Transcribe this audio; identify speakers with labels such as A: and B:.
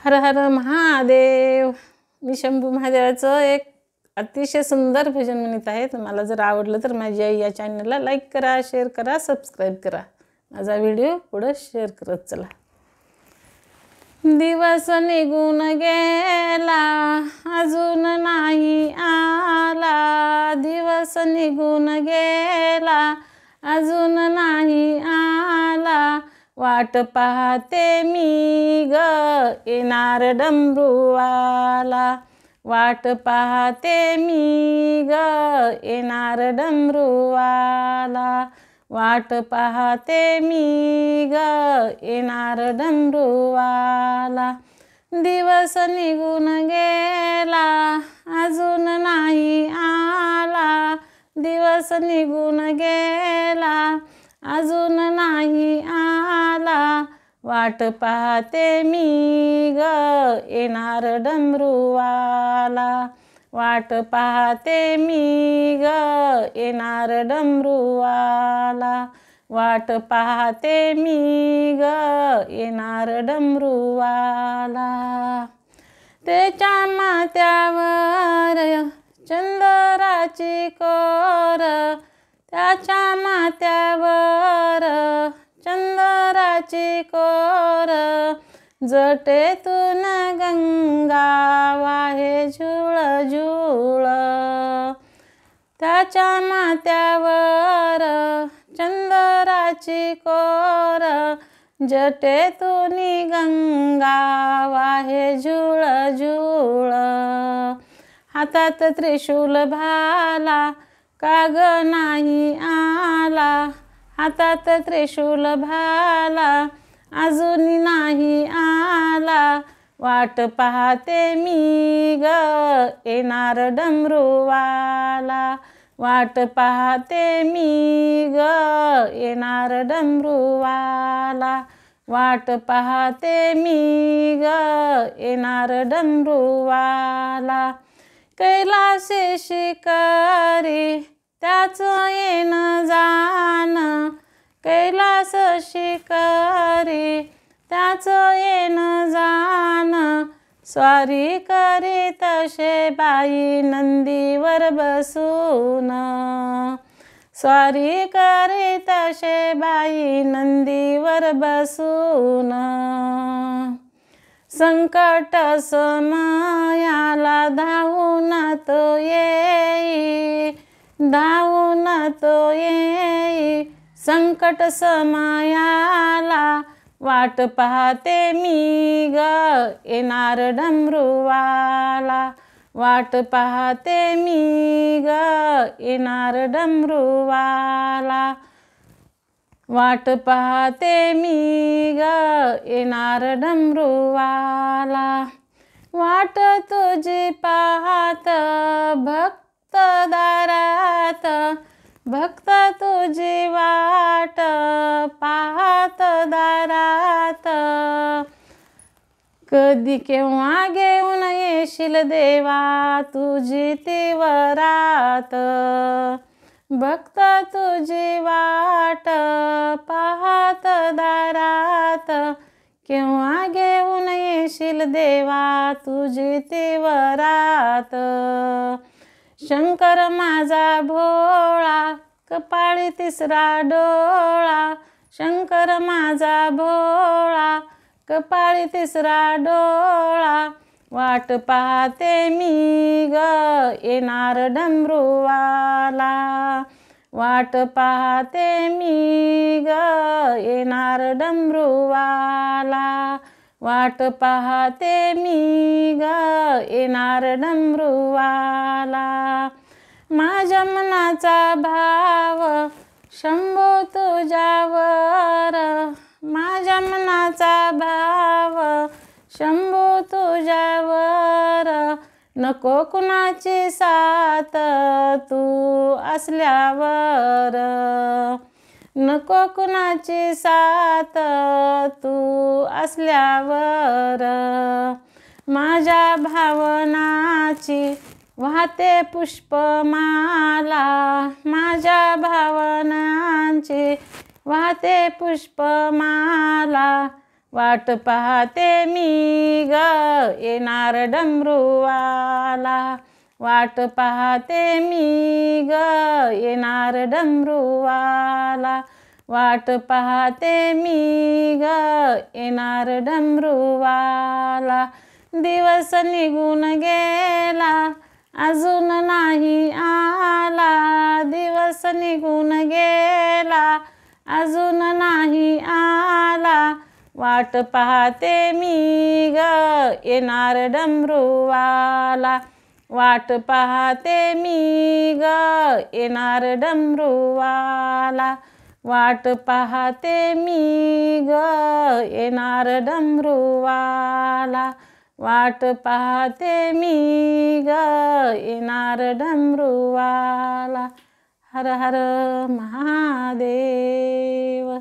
A: हर हर महादेव। मी शंभू महादेवाचं एक अतिशय सुंदर भजन म्हणत आहे। तुम्हाला जर आवडलं तर माझ्या या चॅनलला लाईक करा, शेअर करा, सबस्क्राईब करा। माझा व्हिडिओ पुढे शेअर करत चला। दिवस निघून गेला अजून नाही आला, दिवस निघून गेला अजून नाही आला, वाट पाहते मी ग येणार डमरूवाला, वाट पाहते मी ग येणार डमरूवाला, वाट पाहते मी ग येणार डमरूवाला। दिवस निघून गेला अजून नाही आला, दिवस निघून गेला अजून नाही आला, वाट पाहते मी ग येणार डमरूवाला, वाट पाहते मी ग येणार डमरूवाला, वाट पाहते मी ग येणार डमरूवाला। त्याच्या माथ्यावर चंदराची कोर, त्याच्या माथ्यावर चंदराची कोर, जटेतून गंगा वाहे झुळ झुळ, त्याच्या माथ्यावर चंदराची कोर, जटेतून गंगा वाहे झुळ झुळ। हातात त्रिशूल भाला काग नाही आला, हातात त्रिशूल भाला अजून नाही आला, वाट पाहते मी ग येणार डमरूवाला, वाट पाहते मी ग येणार डमरूवाला, वाट पाहते मी ग येणार डमरूवाला। कैलासी शिकारी त्याच येणं जाण, कैलास शिकारी त्याच येणं जाण, स्वारी करी तसे बाई नंदीवर बसून, स्वारी करी तसे बाई नंदीवर बसून। संकट समयाला धावून तो येई, धावून तो येई, संकट समयाला, वाट पाहते मी ग येणार डमरूवाला, वाट पाहते मी ग येणार डमरूवाला, वाट पाहते मी ग येणार डमरूवाला। वाट तुझी पाहत भक्त दारात, भक्त तुझी वाट पाहत दारात, कधी केव्हा घेऊन येशील देवा तुझी ती वरात, भक्त तुझी वाट पाहत दारात, केव्हा घेऊन येशील देवा तुझी ती वरात। शंकर माझा भोळा कपाळी तिसरा डोळा, शंकर माझा भोळा कपाळी तिसरा डोळा, वाट पाहते मी ग येणार डमरूवाला, वाट पाहते मी ग येणार डमरूवाला, वाट पाहते मी ग येणार डमरूवाला। माझ्या मनाचा भाव शंभो तुझ्यावर, माझ्या मनाचा भाव शंभो तुझ्यावर, नको कुणाची साथ तू असल्यावर, नको कुणाची साथ तू असल्यावर, माझ्या भावनाची वाहते पुष्पमाला, माझ्या भावनांची वाहते पुष्पमाला, वाट पाहते मी ग येणार डमरूवाला, वाट पाहते मी ग येणार डमरूवाला, वाट पाहते मी ग येणार डमरूवाला. दिवस निघून गेला अजून नाही आला, दिवस निघून गेला अजून नाही आला, वाट पाहते मी ग येणार डमरूवाला, वाट पाहते मी ग येणार डमरूवाला, वाट पाहते मी ग येणार डमरूवाला, वाट पाहते मी ग येणार डमरूवाला. हर हर महादेव.